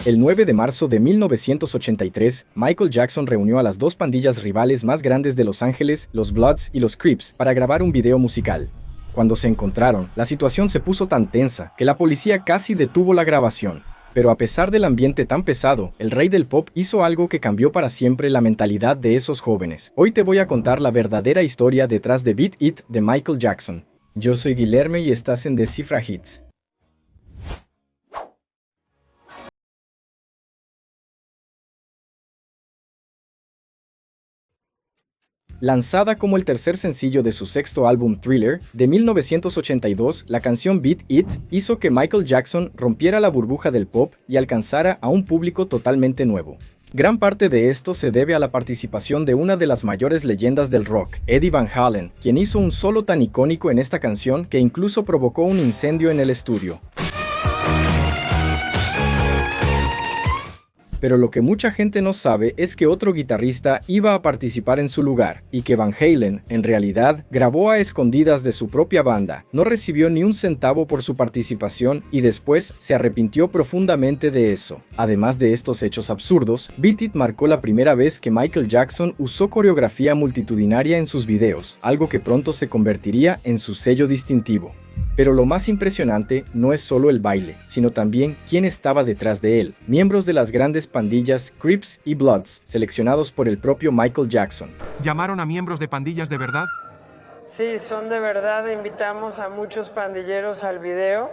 El 9 de marzo de 1983, Michael Jackson reunió a las dos pandillas rivales más grandes de Los Ángeles, los Bloods y los Crips, para grabar un video musical. Cuando se encontraron, la situación se puso tan tensa que la policía casi detuvo la grabación. Pero a pesar del ambiente tan pesado, el rey del pop hizo algo que cambió para siempre la mentalidad de esos jóvenes. Hoy te voy a contar la verdadera historia detrás de Beat It de Michael Jackson. Yo soy Guilherme y estás en Descifra Hits. Lanzada como el tercer sencillo de su sexto álbum Thriller, de 1982, la canción Beat It hizo que Michael Jackson rompiera la burbuja del pop y alcanzara a un público totalmente nuevo. Gran parte de esto se debe a la participación de una de las mayores leyendas del rock, Eddie Van Halen, quien hizo un solo tan icónico en esta canción que incluso provocó un incendio en el estudio. Pero lo que mucha gente no sabe es que otro guitarrista iba a participar en su lugar, y que Van Halen, en realidad, grabó a escondidas de su propia banda, no recibió ni un centavo por su participación y después se arrepintió profundamente de eso. Además de estos hechos absurdos, Beat It marcó la primera vez que Michael Jackson usó coreografía multitudinaria en sus videos, algo que pronto se convertiría en su sello distintivo. Pero lo más impresionante no es solo el baile, sino también quién estaba detrás de él, miembros de las grandes pandillas Crips y Bloods, seleccionados por el propio Michael Jackson. ¿Llamaron a miembros de pandillas de verdad? Sí, son de verdad, invitamos a muchos pandilleros al video.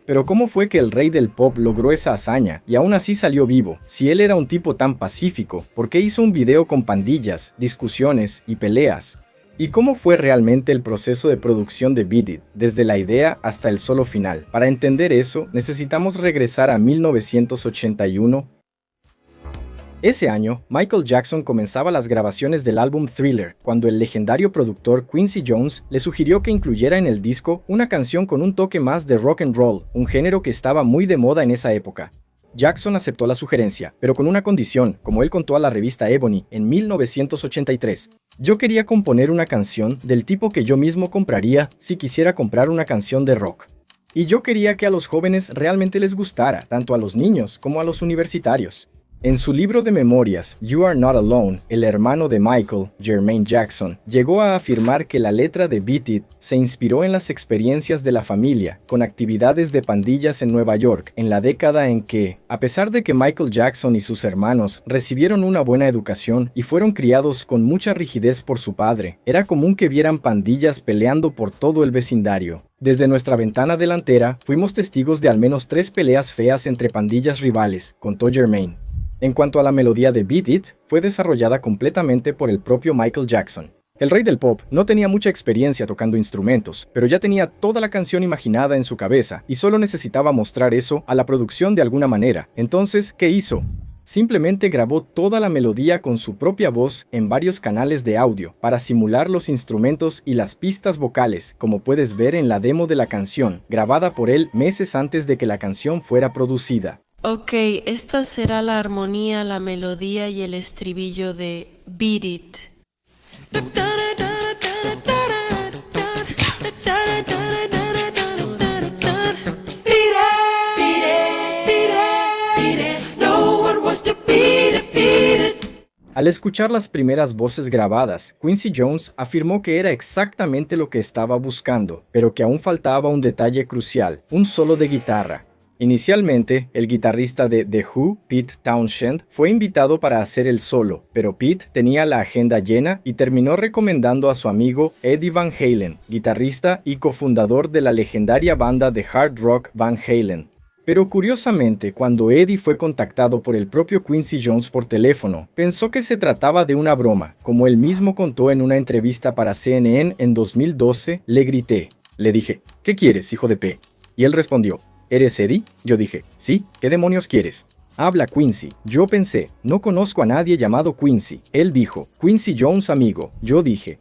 Pero ¿cómo fue que el rey del pop logró esa hazaña y aún así salió vivo? Si él era un tipo tan pacífico, ¿por qué hizo un video con pandillas, discusiones y peleas? ¿Y cómo fue realmente el proceso de producción de Beat It, desde la idea hasta el solo final? Para entender eso, necesitamos regresar a 1981. Ese año, Michael Jackson comenzaba las grabaciones del álbum Thriller, cuando el legendario productor Quincy Jones le sugirió que incluyera en el disco una canción con un toque más de rock and roll, un género que estaba muy de moda en esa época. Jackson aceptó la sugerencia, pero con una condición, como él contó a la revista Ebony en 1983. Yo quería componer una canción del tipo que yo mismo compraría si quisiera comprar una canción de rock. Y yo quería que a los jóvenes realmente les gustara, tanto a los niños como a los universitarios. En su libro de memorias, You Are Not Alone, el hermano de Michael, Jermaine Jackson, llegó a afirmar que la letra de Beat It se inspiró en las experiencias de la familia, con actividades de pandillas en Nueva York, en la década en que, a pesar de que Michael Jackson y sus hermanos recibieron una buena educación y fueron criados con mucha rigidez por su padre, era común que vieran pandillas peleando por todo el vecindario. Desde nuestra ventana delantera, fuimos testigos de al menos 3 peleas feas entre pandillas rivales, contó Jermaine. En cuanto a la melodía de Beat It, fue desarrollada completamente por el propio Michael Jackson. El rey del pop no tenía mucha experiencia tocando instrumentos, pero ya tenía toda la canción imaginada en su cabeza y solo necesitaba mostrar eso a la producción de alguna manera. Entonces, ¿qué hizo? Simplemente grabó toda la melodía con su propia voz en varios canales de audio para simular los instrumentos y las pistas vocales, como puedes ver en la demo de la canción, grabada por él meses antes de que la canción fuera producida. Ok, esta será la armonía, la melodía y el estribillo de Beat It. Al escuchar las primeras voces grabadas, Quincy Jones afirmó que era exactamente lo que estaba buscando, pero que aún faltaba un detalle crucial, un solo de guitarra. Inicialmente, el guitarrista de The Who, Pete Townshend, fue invitado para hacer el solo, pero Pete tenía la agenda llena y terminó recomendando a su amigo Eddie Van Halen, guitarrista y cofundador de la legendaria banda de hard rock Van Halen. Pero curiosamente, cuando Eddie fue contactado por el propio Quincy Jones por teléfono, pensó que se trataba de una broma. Como él mismo contó en una entrevista para CNN en 2012, le grité. Le dije, ¿qué quieres, hijo de P? Y él respondió, ¿eres Eddie? Yo dije, sí, ¿qué demonios quieres? Habla Quincy. Yo pensé, no conozco a nadie llamado Quincy. Él dijo, Quincy Jones amigo. Yo dije,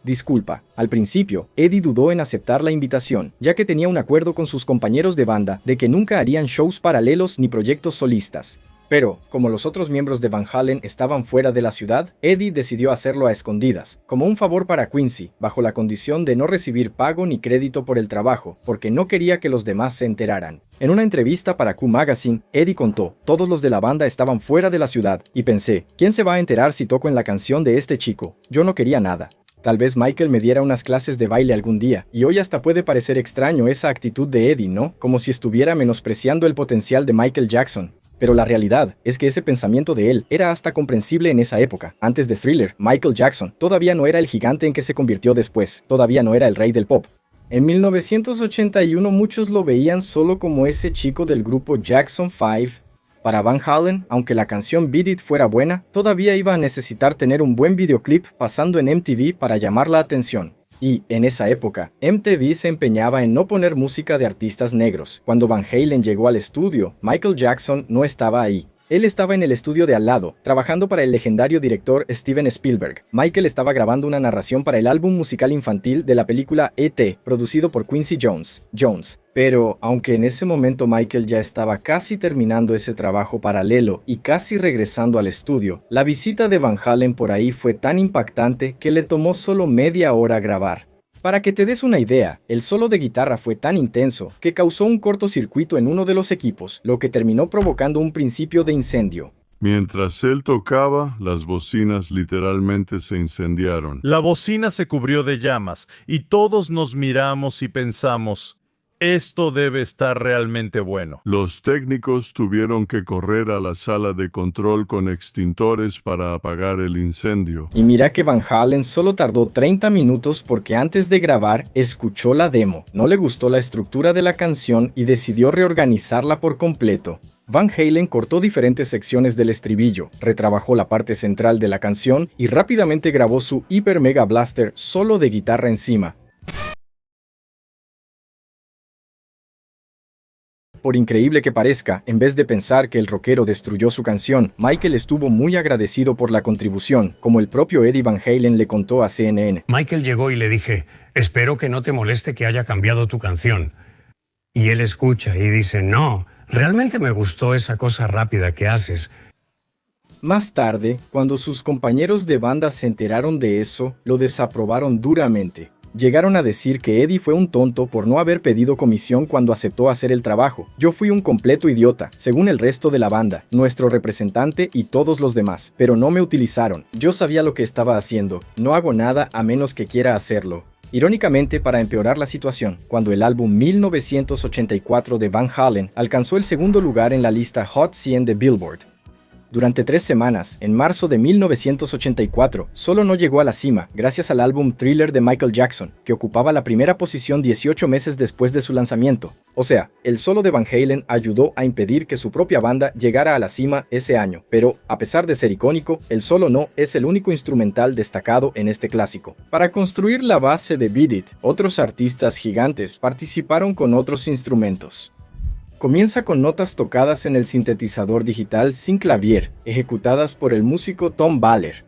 disculpa. Al principio, Eddie dudó en aceptar la invitación, ya que tenía un acuerdo con sus compañeros de banda de que nunca harían shows paralelos ni proyectos solistas. Pero, como los otros miembros de Van Halen estaban fuera de la ciudad, Eddie decidió hacerlo a escondidas, como un favor para Quincy, bajo la condición de no recibir pago ni crédito por el trabajo, porque no quería que los demás se enteraran. En una entrevista para Q Magazine, Eddie contó, todos los de la banda estaban fuera de la ciudad, y pensé, ¿quién se va a enterar si toco en la canción de este chico? Yo no quería nada. Tal vez Michael me diera unas clases de baile algún día, y hoy hasta puede parecer extraño esa actitud de Eddie, ¿no? Como si estuviera menospreciando el potencial de Michael Jackson. Pero la realidad es que ese pensamiento de él era hasta comprensible en esa época. Antes de Thriller, Michael Jackson todavía no era el gigante en que se convirtió después, todavía no era el rey del pop. En 1981 muchos lo veían solo como ese chico del grupo Jackson 5. Para Van Halen, aunque la canción Beat It fuera buena, todavía iba a necesitar tener un buen videoclip pasando en MTV para llamar la atención. Y, en esa época, MTV se empeñaba en no poner música de artistas negros. Cuando Van Halen llegó al estudio, Michael Jackson no estaba ahí. Él estaba en el estudio de al lado, trabajando para el legendario director Steven Spielberg. Michael estaba grabando una narración para el álbum musical infantil de la película E.T., producido por Quincy Jones. Pero, aunque en ese momento Michael ya estaba casi terminando ese trabajo paralelo y casi regresando al estudio, la visita de Van Halen por ahí fue tan impactante que le tomó solo media hora grabar. Para que te des una idea, el solo de guitarra fue tan intenso que causó un cortocircuito en uno de los equipos, lo que terminó provocando un principio de incendio. Mientras él tocaba, las bocinas literalmente se incendiaron. La bocina se cubrió de llamas y todos nos miramos y pensamos, esto debe estar realmente bueno. Los técnicos tuvieron que correr a la sala de control con extintores para apagar el incendio. Y mira que Van Halen solo tardó 30 minutos porque antes de grabar escuchó la demo, no le gustó la estructura de la canción y decidió reorganizarla por completo. Van Halen cortó diferentes secciones del estribillo, retrabajó la parte central de la canción y rápidamente grabó su Hyper Mega Blaster solo de guitarra encima. Por increíble que parezca, en vez de pensar que el rockero destruyó su canción, Michael estuvo muy agradecido por la contribución, como el propio Eddie Van Halen le contó a CNN. Michael llegó y le dije, espero que no te moleste que haya cambiado tu canción. Y él escucha y dice, no, realmente me gustó esa cosa rápida que haces. Más tarde, cuando sus compañeros de banda se enteraron de eso, lo desaprobaron duramente. Llegaron a decir que Eddie fue un tonto por no haber pedido comisión cuando aceptó hacer el trabajo. Yo fui un completo idiota, según el resto de la banda, nuestro representante y todos los demás, pero no me utilizaron. Yo sabía lo que estaba haciendo. No hago nada a menos que quiera hacerlo. Irónicamente, para empeorar la situación, cuando el álbum 1984 de Van Halen alcanzó el segundo lugar en la lista Hot 100 de Billboard. Durante 3 semanas, en marzo de 1984, solo no llegó a la cima gracias al álbum Thriller de Michael Jackson, que ocupaba la primera posición 18 meses después de su lanzamiento. O sea, el solo de Van Halen ayudó a impedir que su propia banda llegara a la cima ese año, pero, a pesar de ser icónico, el solo no es el único instrumental destacado en este clásico. Para construir la base de Beat It, otros artistas gigantes participaron con otros instrumentos. Comienza con notas tocadas en el sintetizador digital sin clavier, ejecutadas por el músico Tom Baller.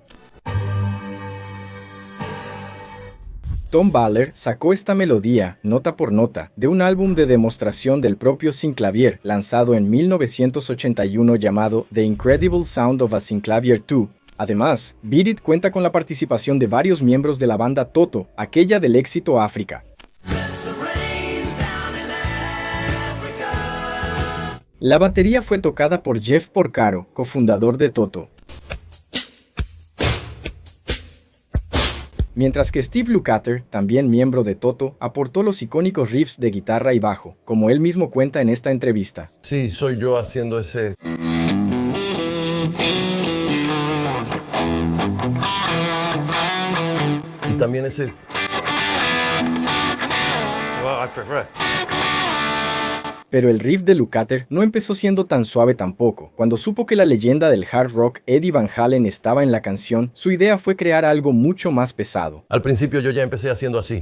Tom Baller sacó esta melodía, nota por nota, de un álbum de demostración del propio Synclavier, lanzado en 1981 llamado The Incredible Sound of a Synclavier 2. Además, Beat It cuenta con la participación de varios miembros de la banda Toto, aquella del éxito África. La batería fue tocada por Jeff Porcaro, cofundador de Toto. Mientras que Steve Lukather, también miembro de Toto, aportó los icónicos riffs de guitarra y bajo, como él mismo cuenta en esta entrevista. Sí, soy yo haciendo ese... Y también ese... Pero el riff de Lukather no empezó siendo tan suave tampoco. Cuando supo que la leyenda del hard rock Eddie Van Halen estaba en la canción, su idea fue crear algo mucho más pesado. Al principio yo ya empecé haciendo así.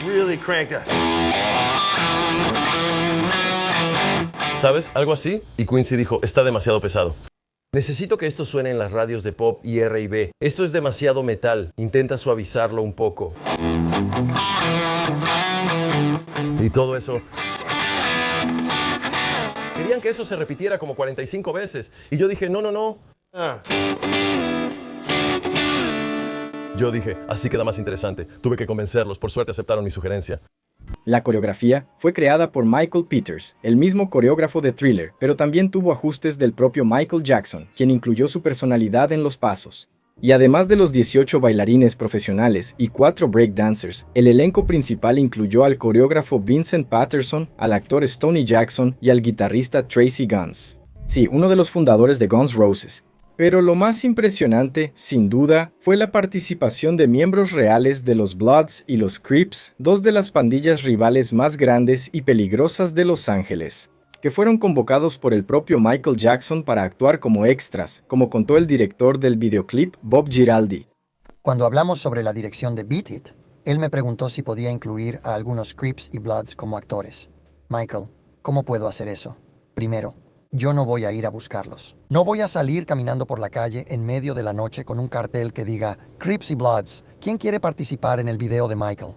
Really cranked up. ¿Sabes? Algo así. Y Quincy dijo, está demasiado pesado. Necesito que esto suene en las radios de pop y R&B. Esto es demasiado metal. Intenta suavizarlo un poco. Y todo eso. Querían que eso se repitiera como 45 veces. Y yo dije, no. Yo dije, así queda más interesante. Tuve que convencerlos, por suerte aceptaron mi sugerencia. La coreografía fue creada por Michael Peters, el mismo coreógrafo de Thriller, pero también tuvo ajustes del propio Michael Jackson, quien incluyó su personalidad en los pasos. Y además de los 18 bailarines profesionales y 4 breakdancers, el elenco principal incluyó al coreógrafo Vincent Patterson, al actor Stoney Jackson y al guitarrista Tracy Guns. Sí, uno de los fundadores de Guns N' Roses. Pero lo más impresionante, sin duda, fue la participación de miembros reales de los Bloods y los Crips, dos de las pandillas rivales más grandes y peligrosas de Los Ángeles, que fueron convocados por el propio Michael Jackson para actuar como extras, como contó el director del videoclip, Bob Giraldi. Cuando hablamos sobre la dirección de Beat It, él me preguntó si podía incluir a algunos Crips y Bloods como actores. Michael, ¿cómo puedo hacer eso? Primero, yo no voy a ir a buscarlos. No voy a salir caminando por la calle en medio de la noche con un cartel que diga Crips y Bloods, ¿quién quiere participar en el video de Michael?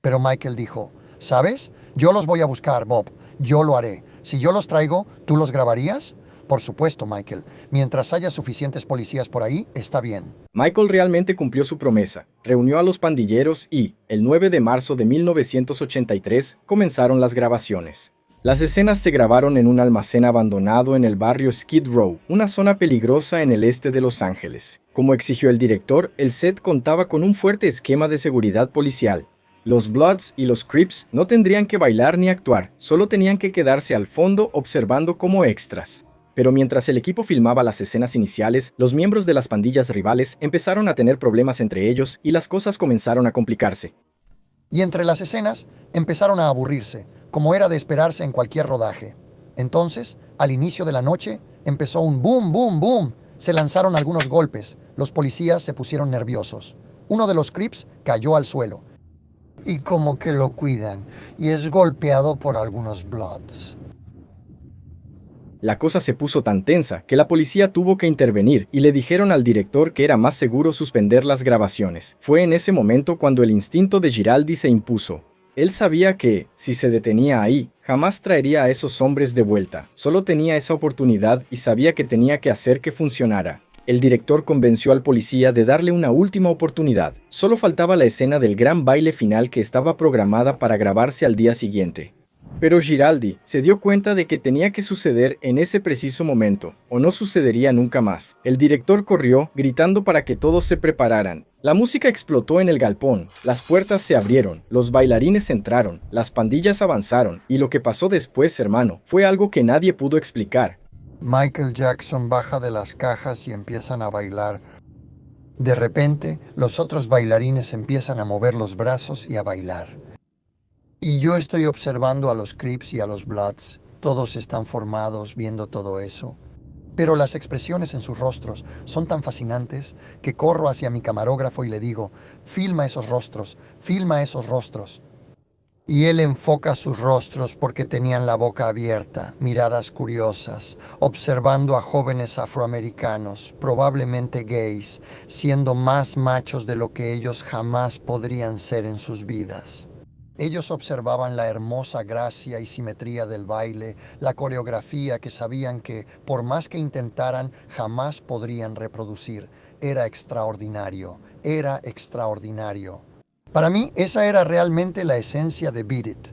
Pero Michael dijo, ¿sabes? Yo los voy a buscar, Bob. Yo lo haré. Si yo los traigo, ¿tú los grabarías? Por supuesto, Michael. Mientras haya suficientes policías por ahí, está bien. Michael realmente cumplió su promesa. Reunió a los pandilleros y, el 9 de marzo de 1983, comenzaron las grabaciones. Las escenas se grabaron en un almacén abandonado en el barrio Skid Row, una zona peligrosa en el este de Los Ángeles. Como exigió el director, el set contaba con un fuerte esquema de seguridad policial. Los Bloods y los Crips no tendrían que bailar ni actuar, solo tenían que quedarse al fondo observando como extras. Pero mientras el equipo filmaba las escenas iniciales, los miembros de las pandillas rivales empezaron a tener problemas entre ellos y las cosas comenzaron a complicarse. Y entre las escenas empezaron a aburrirse, como era de esperarse en cualquier rodaje. Entonces, al inicio de la noche, empezó un boom, boom, boom. Se lanzaron algunos golpes. Los policías se pusieron nerviosos. Uno de los Crips cayó al suelo. Y como que lo cuidan, y es golpeado por algunos Bloods. La cosa se puso tan tensa que la policía tuvo que intervenir y le dijeron al director que era más seguro suspender las grabaciones. Fue en ese momento cuando el instinto de Giraldi se impuso. Él sabía que, si se detenía ahí, jamás traería a esos hombres de vuelta. Solo tenía esa oportunidad y sabía que tenía que hacer que funcionara. El director convenció al policía de darle una última oportunidad. Solo faltaba la escena del gran baile final que estaba programada para grabarse al día siguiente. Pero Giraldi se dio cuenta de que tenía que suceder en ese preciso momento, o no sucedería nunca más. El director corrió, gritando para que todos se prepararan. La música explotó en el galpón, las puertas se abrieron, los bailarines entraron, las pandillas avanzaron, y lo que pasó después, hermano, fue algo que nadie pudo explicar. Michael Jackson baja de las cajas y empiezan a bailar. De repente, los otros bailarines empiezan a mover los brazos y a bailar. Y yo estoy observando a los Crips y a los Bloods. Todos están formados viendo todo eso. Pero las expresiones en sus rostros son tan fascinantes que corro hacia mi camarógrafo y le digo, filma esos rostros, filma esos rostros. Y él enfoca sus rostros porque tenían la boca abierta, miradas curiosas, observando a jóvenes afroamericanos, probablemente gays, siendo más machos de lo que ellos jamás podrían ser en sus vidas. Ellos observaban la hermosa gracia y simetría del baile, la coreografía que sabían que, por más que intentaran, jamás podrían reproducir. Era extraordinario, era extraordinario. Para mí, esa era realmente la esencia de Beat It.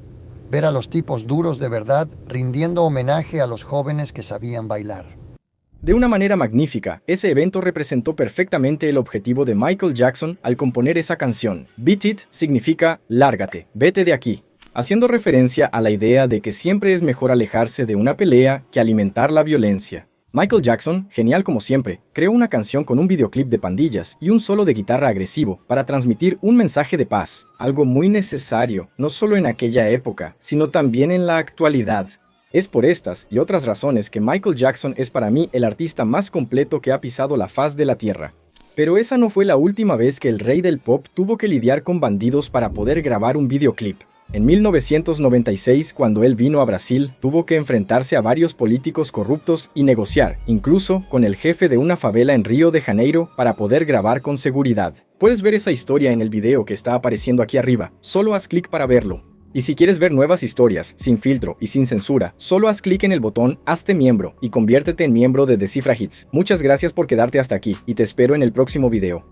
Ver a los tipos duros de verdad rindiendo homenaje a los jóvenes que sabían bailar. De una manera magnífica, ese evento representó perfectamente el objetivo de Michael Jackson al componer esa canción. Beat It significa lárgate, vete de aquí, haciendo referencia a la idea de que siempre es mejor alejarse de una pelea que alimentar la violencia. Michael Jackson, genial como siempre, creó una canción con un videoclip de pandillas y un solo de guitarra agresivo para transmitir un mensaje de paz, algo muy necesario, no solo en aquella época, sino también en la actualidad. Es por estas y otras razones que Michael Jackson es para mí el artista más completo que ha pisado la faz de la tierra. Pero esa no fue la última vez que el rey del pop tuvo que lidiar con bandidos para poder grabar un videoclip. En 1996, cuando él vino a Brasil, tuvo que enfrentarse a varios políticos corruptos y negociar, incluso con el jefe de una favela en Río de Janeiro, para poder grabar con seguridad. Puedes ver esa historia en el video que está apareciendo aquí arriba, solo haz clic para verlo. Y si quieres ver nuevas historias, sin filtro y sin censura, solo haz clic en el botón Hazte miembro y conviértete en miembro de Descifra Hits. Muchas gracias por quedarte hasta aquí y te espero en el próximo video.